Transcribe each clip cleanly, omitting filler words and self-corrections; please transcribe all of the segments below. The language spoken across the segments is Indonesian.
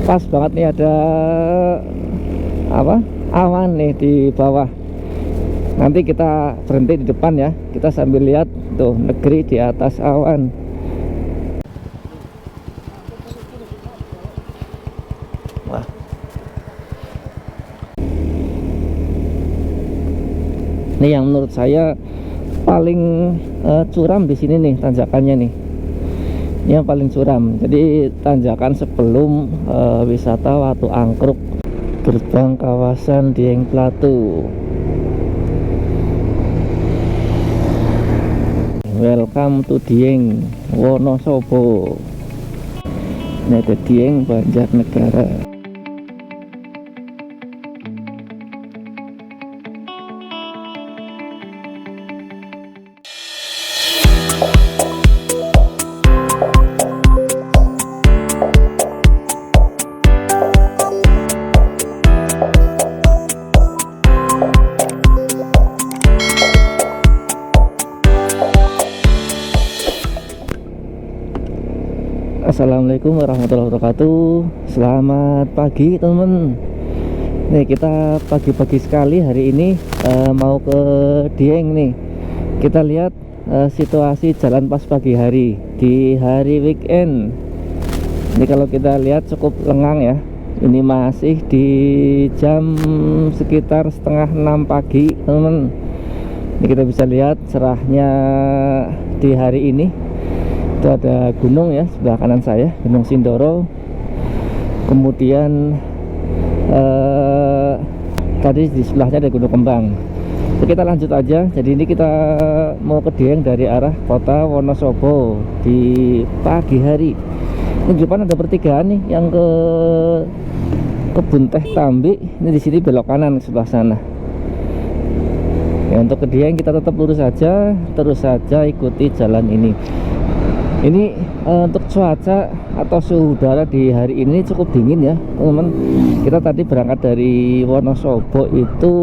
Pas banget nih ada apa, awan nih di bawah. Nanti kita berhenti di depan ya, kita sambil lihat tuh negeri di atas awan. Wah, ini yang menurut saya paling curam di sini nih, tanjakannya nih. Ini yang paling curam. Jadi tanjakan sebelum wisata Watu Angkruk, gerbang kawasan Dieng Plateau. Welcome to Dieng Wonosobo. Ini ada Dieng Banjarnegara. Assalamualaikum warahmatullahi wabarakatuh. Selamat pagi teman-teman. Nih kita pagi-pagi sekali hari ini mau ke Dieng nih. Kita lihat situasi jalan pas pagi hari di hari weekend. Ini kalau kita lihat cukup lengang ya. Ini masih di jam sekitar setengah 6 pagi teman-teman. Ini kita bisa lihat cerahnya di hari ini. Itu ada gunung ya sebelah kanan saya, Gunung Sindoro. Kemudian tadi di sebelahnya ada Gunung Kembang. Jadi kita lanjut aja. Jadi ini kita mau ke Dieng dari arah kota Wonosobo di pagi hari. Ini di depan ada pertigaan nih yang ke Kebun Teh Tambi. Ini di sini belok kanan sebelah sana. Ya, untuk ke Dieng kita tetap lurus saja, terus saja ikuti jalan ini. Ini untuk cuaca atau suhu udara di hari ini cukup dingin ya teman-teman. Kita tadi berangkat dari Wonosobo itu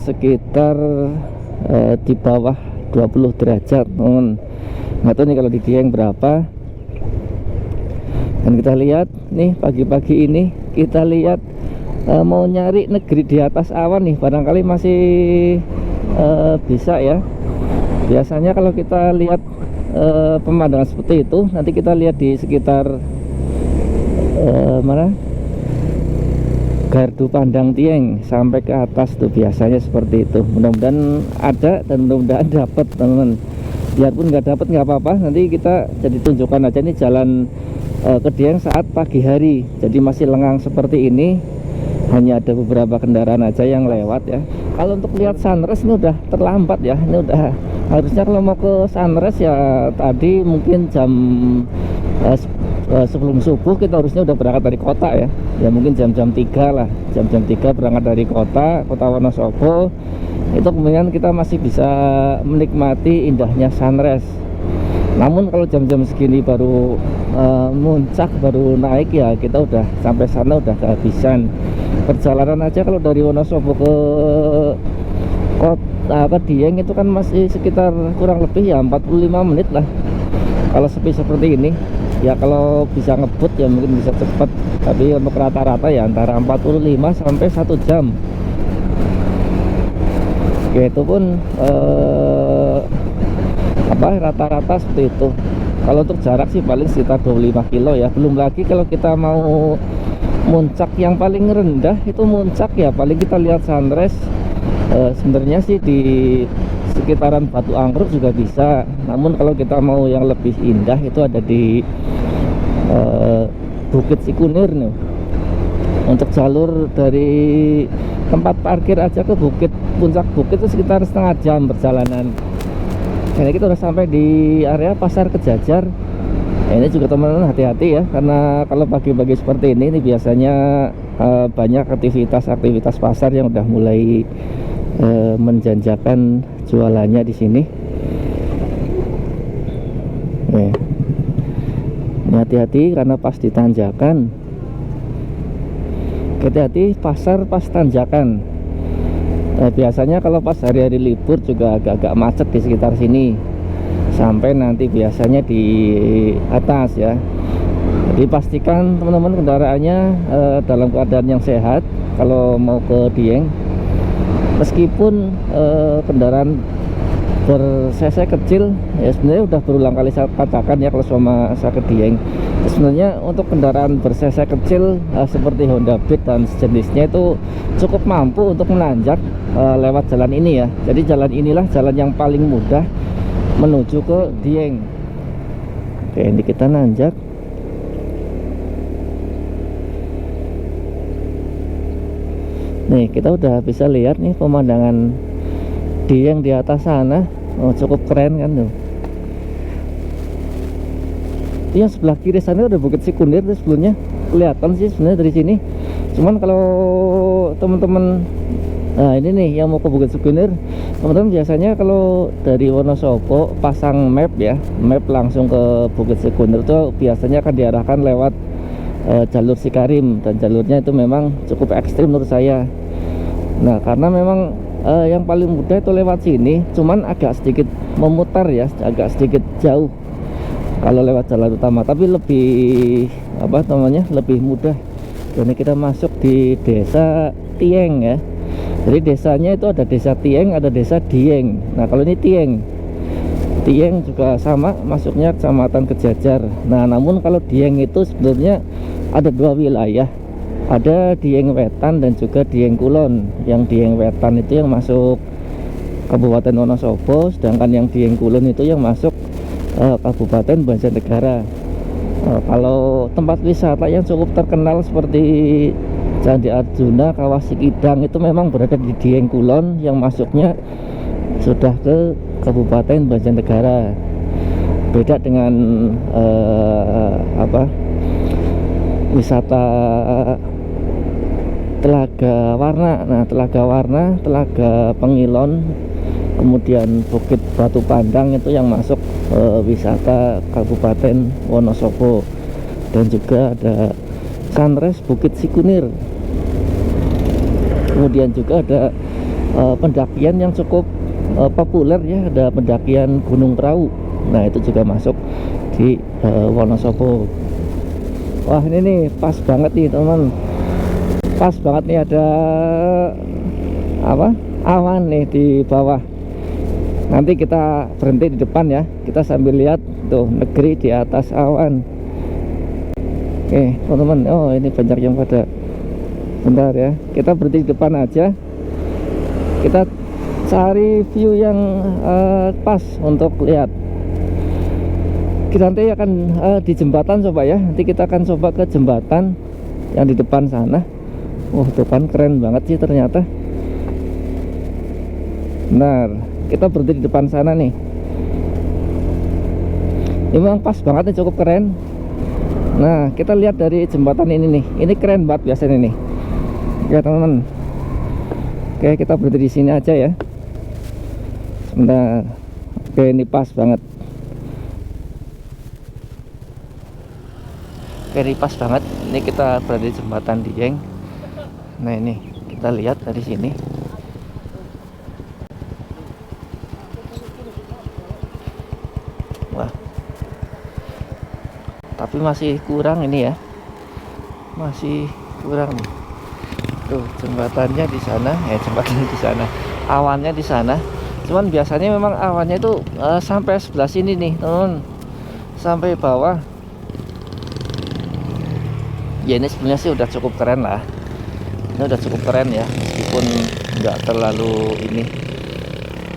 sekitar di bawah 20 derajat teman-teman. Nggak tahu nih kalau di Dieng berapa. Dan kita lihat nih pagi-pagi ini kita lihat mau nyari negeri di atas awan nih, barangkali masih bisa ya. Biasanya kalau kita lihat pemandangan seperti itu, nanti kita lihat di sekitar mana Gardu Pandang Dieng sampai ke atas tuh biasanya seperti itu. Mudah-mudahan ada dan mudah-mudahan dapat teman-teman. Biarpun nggak dapat nggak apa-apa, nanti kita jadi tunjukkan aja nih jalan ke Dieng saat pagi hari. Jadi masih lengang seperti ini, hanya ada beberapa kendaraan aja yang lewat ya. Kalau untuk lihat sunrise ini udah terlambat ya. Ini udah harusnya kalau mau ke sunrise ya tadi mungkin jam sebelum subuh kita harusnya udah berangkat dari kota ya. Ya mungkin jam-jam 3 lah. Jam-jam 3 berangkat dari kota Wonosobo. Itu kemudian kita masih bisa menikmati indahnya sunrise. Namun kalau jam-jam segini baru muncak, baru naik ya kita udah sampai sana udah kehabisan. Perjalanan aja kalau dari Wonosobo ke kota Dieng itu kan masih sekitar kurang lebih ya 45 menit lah kalau sepi seperti ini ya. Kalau bisa ngebut ya mungkin bisa cepat, tapi untuk rata-rata ya antara 45 sampai 1 jam. Oke, itu pun rata-rata seperti itu. Kalau untuk jarak sih paling sekitar 25 kilo ya. Belum lagi kalau kita mau muncak yang paling rendah itu muncak ya paling kita lihat sunrise sebenarnya sih di sekitaran Batu Angkruk juga bisa. Namun kalau kita mau yang lebih indah itu ada di Bukit Sikunir nih. Untuk jalur dari tempat parkir aja ke puncak bukit itu sekitar setengah jam perjalanan. Jadi kita udah sampai di area Pasar Kejajar. Ini juga teman-teman hati-hati ya, karena kalau pagi-pagi seperti ini biasanya banyak aktivitas pasar yang udah mulai menjanjakan jualannya di sini. Ini hati-hati karena pas ditanjakan. Hati-hati pasar pas tanjakan. Biasanya kalau pas hari-hari libur juga agak-agak macet di sekitar sini. Sampai nanti biasanya di atas ya. Dipastikan teman-teman kendaraannya dalam keadaan yang sehat kalau mau ke Dieng. Meskipun kendaraan ber-cc kecil, ya sebenarnya udah berulang kali saya katakan ya kalau sama saya ke Dieng. Sebenarnya untuk kendaraan ber-cc kecil seperti Honda Beat dan sejenisnya itu cukup mampu untuk menanjak lewat jalan ini ya. Jadi jalan inilah jalan yang paling mudah menuju ke Dieng. Oke, ini kita nanjak. Nih kita udah bisa lihat nih pemandangan Dieng di atas sana. Oh, cukup keren kan tuh. Yang sebelah kiri sana ada Bukit Sikunir tuh, sebelumnya kelihatan sih sebenarnya dari sini. Cuman kalau teman-teman, nah ini nih yang mau ke Bukit Sikunir, teman-teman biasanya kalau dari Wonosobo pasang map ya, map langsung ke Bukit Sikunir tuh biasanya akan diarahkan lewat jalur Sikarim, dan jalurnya itu memang cukup ekstrim menurut saya. Nah karena memang yang paling mudah itu lewat sini, cuman agak sedikit memutar ya, agak sedikit jauh kalau lewat jalan utama, tapi lebih apa namanya, lebih mudah. Ini kita masuk di desa Tieng ya. Jadi desanya itu ada desa Tieng, ada desa Dieng. Nah kalau ini Tieng juga sama, masuknya Kecamatan Kejajar. Nah namun kalau Dieng itu sebenarnya ada dua wilayah, ada Dieng Wetan dan juga Dieng Kulon. Yang Dieng Wetan itu yang masuk Kabupaten Wonosobo, sedangkan yang Dieng Kulon itu yang masuk Kabupaten Banjarnegara. Kalau tempat wisata yang cukup terkenal seperti Candi Arjuna, Kawah Sikidang itu memang berada di Dieng Kulon, yang masuknya sudah ke Kabupaten Banjarnegara. Beda dengan wisata Telaga Warna. Nah Telaga Warna, Telaga Pengilon, kemudian Bukit Batu Pandang itu yang masuk wisata Kabupaten Wonosobo. Dan juga ada Sunrise Bukit Sikunir. Kemudian juga ada pendakian yang cukup populer ya, ada pendakian Gunung Prau. Nah itu juga masuk di Wonosobo. Wah ini nih pas banget nih teman, pas banget nih ada awan nih di bawah. Nanti kita berhenti di depan ya, kita sambil lihat tuh negeri di atas awan. Oke teman-teman, oh ini banyak yang pada, bentar ya, kita berhenti di depan aja, kita cari view yang pas untuk lihat. Kita nanti akan di jembatan coba ya, nanti kita akan coba ke jembatan yang di depan sana. Wah depan keren banget sih ternyata. Benar, kita berhenti di depan sana nih. Ini memang pas banget nih, cukup keren. Nah kita lihat dari jembatan ini nih, ini keren banget biasanya nih ya teman-teman. Oke kita berhenti di sini aja ya, sebentar. Oke ini pas banget. Oke ini pas banget, ini kita berada di jembatan Dieng. Nah ini kita lihat dari sini. Wah, tapi masih kurang ini ya, masih kurang. Tuh jembatannya di sana, jembatannya di sana, awannya di sana. Cuman biasanya memang awannya itu sampai sebelah sini nih teman, sampai bawah. Ya ini sebenarnya sih udah cukup keren lah. Ini udah cukup keren ya, meskipun nggak terlalu ini.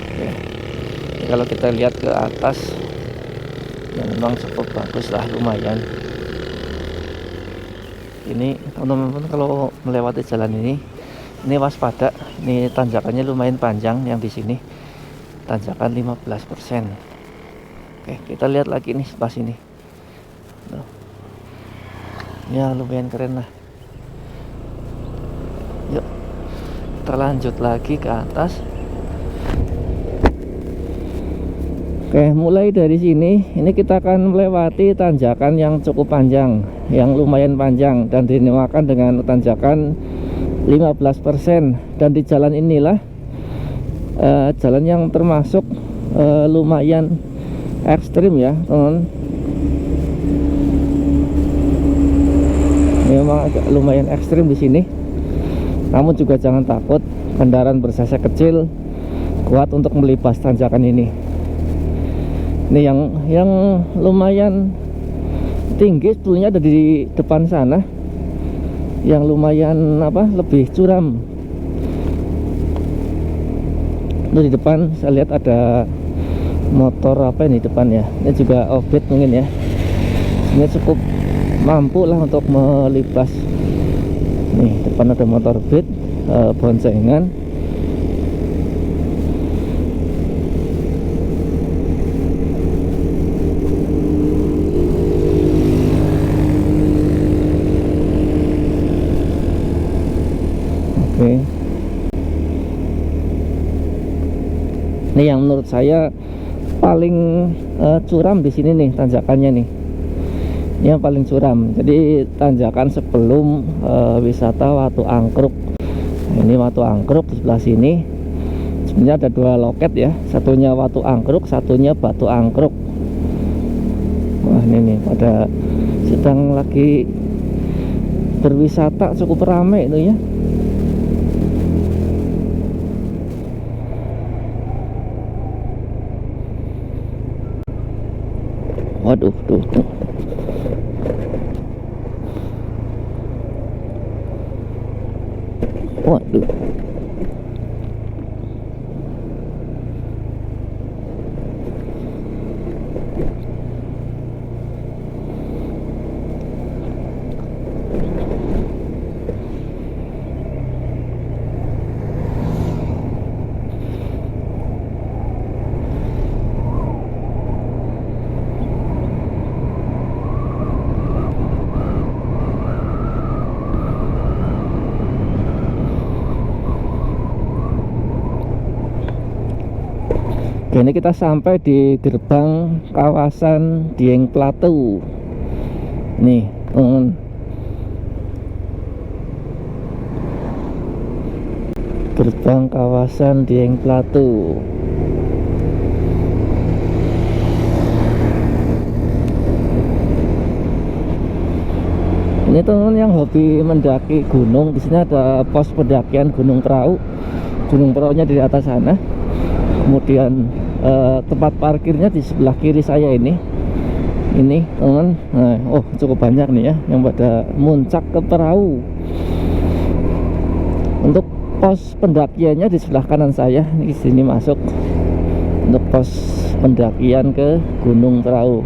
Oke. Jadi kalau kita lihat ke atas, ya memang cukup bagus lah, lumayan. Ini teman-teman kalau melewati jalan ini waspada. Ini tanjakannya lumayan panjang yang di sini. Tanjakan 15%. Oke, kita lihat lagi nih sebelah sini. Tuh. Ya lumayan keren lah. Yuk kita lanjut lagi ke atas. Oke mulai dari sini, ini kita akan melewati tanjakan yang cukup panjang, yang lumayan panjang, dan dinamakan dengan tanjakan 15%. Dan di jalan inilah jalan yang termasuk lumayan ekstrim ya teman. Memang agak lumayan ekstrim di sini. Namun juga jangan takut, kendaraan bersasa kecil kuat untuk melibas tanjakan ini. Ini yang lumayan tinggi sebetulnya ada di depan sana, yang lumayan lebih curam. Itu di depan saya lihat ada motor apa ini depan ya. Ini juga off-road mungkin ya. Ini cukup mampu lah untuk melibas. Nih depan ada motor beat boncengan. Oke. Ini yang menurut saya paling curam di sini nih tanjakannya nih. Yang paling curam. Jadi tanjakan sebelum wisata Watu Angkruk. Nah, ini Watu Angkruk di sebelah sini. Sebenarnya ada dua loket ya. Satunya Watu Angkruk, satunya Batu Angkruk. Wah ini nih pada sedang lagi berwisata, cukup ramai itu ya. Waduh, tuh. Waduh. Oke, ini kita sampai di gerbang kawasan Dieng Plateau. Nih, gerbang kawasan Dieng Plateau. Ini teman yang hobi mendaki gunung, di sini ada pos pendakian Gunung Prau. Gunung Praunya di atas sana. Kemudian tempat parkirnya di sebelah kiri saya ini teman. Nah, oh cukup banyak nih ya yang pada muncak ke perahu. Untuk pos pendakiannya di sebelah kanan saya, ini sini masuk untuk pos pendakian ke Gunung Prau.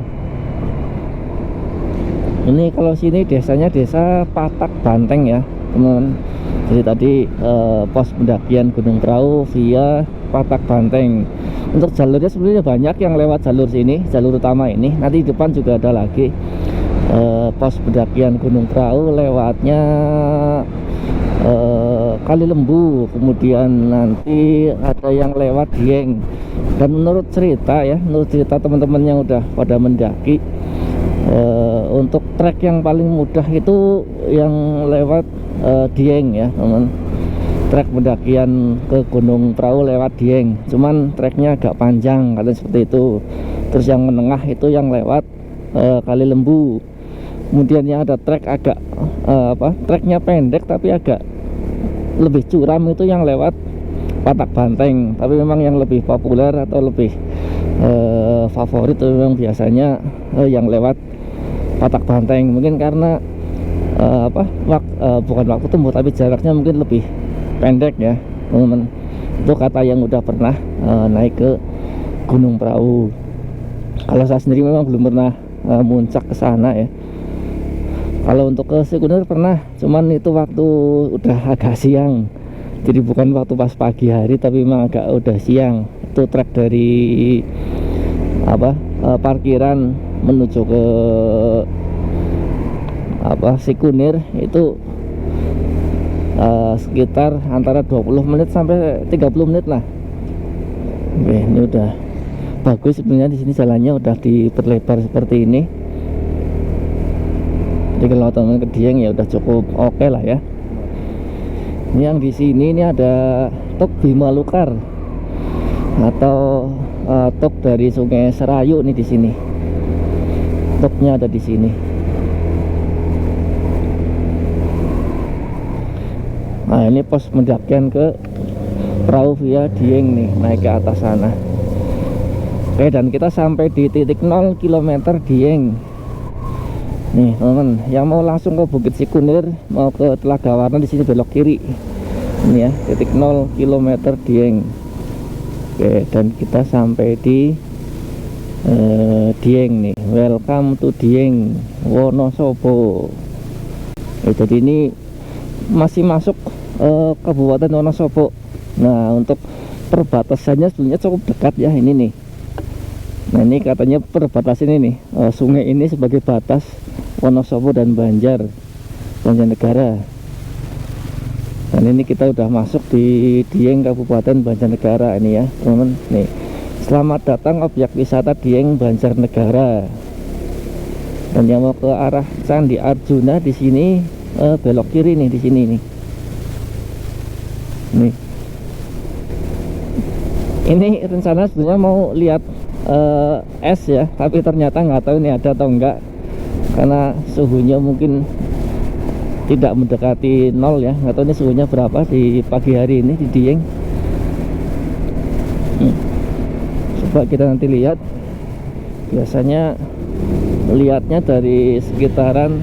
Ini kalau sini desanya desa Patak Banteng ya teman. Jadi tadi pos pendakian Gunung Prau via Patak Banteng. Untuk jalurnya sebenarnya banyak yang lewat jalur sini, jalur utama ini. Nanti di depan juga ada lagi pos pendakian Gunung Prau, lewatnya Kali Lembu. Kemudian nanti ada yang lewat Dieng. Dan menurut cerita teman-teman yang udah pada mendaki, untuk trek yang paling mudah itu yang lewat Dieng ya teman. Trek pendakian ke Gunung Prau lewat Dieng, cuman treknya agak panjang katanya seperti itu. Terus yang menengah itu yang lewat Kali Lembu. Kemudian yang ada trek agak treknya pendek tapi agak lebih curam itu yang lewat Patak Banteng. Tapi memang yang lebih populer atau lebih favorit itu memang biasanya yang lewat Patak Banteng. Mungkin karena bukan waktu tempuh tapi jaraknya mungkin lebih pendek ya teman-teman. Itu kata yang udah pernah naik ke Gunung Prau. Kalau saya sendiri memang belum pernah muncak ke sana ya. Kalau untuk ke sekunder pernah, cuman itu waktu udah agak siang. Jadi bukan waktu pas pagi hari tapi memang agak udah siang. Itu trek dari parkiran menuju ke Sikunir itu sekitar antara 20 menit sampai 30 menit lah. Oke, ini udah bagus sebenarnya. Di sini jalannya udah diperlebar seperti ini. Jadi kalau teman ke Dieng ya udah cukup oke lah ya. Ini yang di sini ini ada Tok Bimalukar atau tok dari Sungai Serayu nih di sini. Toknya ada di sini. Nah ini pos pendakian ke perahu via Dieng nih, naik ke atas sana. Oke, dan kita sampai di titik 0 km Dieng nih teman-teman. Yang mau langsung ke Bukit Sikunir, mau ke Telaga Warna, di sini belok kiri ini ya, titik 0 km Dieng. Oke, dan kita sampai di Dieng nih. Welcome to Dieng, Wonosobo. Jadi ini masih masuk Kabupaten Wonosobo. Nah untuk perbatasannya sebenarnya cukup dekat ya ini nih. Nah ini katanya perbatasan ini sungai ini sebagai batas Wonosobo dan Banjarnegara. Dan ini kita udah masuk di Dieng, Kabupaten Banjarnegara ini ya teman-teman. Nih, selamat datang objek wisata Dieng, Banjarnegara. Dan yang mau ke arah Candi Arjuna di sini belok kiri nih, di sini nih. Nih. Ini rencana sebenarnya mau lihat es ya, tapi ternyata nggak tahu ini ada atau enggak, karena suhunya mungkin tidak mendekati 0 ya. Nggak tahu ini suhunya berapa di pagi hari ini di Dieng. Coba kita nanti lihat. Biasanya lihatnya dari sekitaran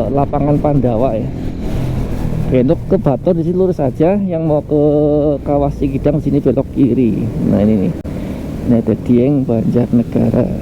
lapangan Pandawa ya. Oke, untuk ke Batur di sini lurus saja. Yang mau ke Kawah Sikidang sini belok kiri. Nah ini nih, ini ada Dieng, Banjarnegara.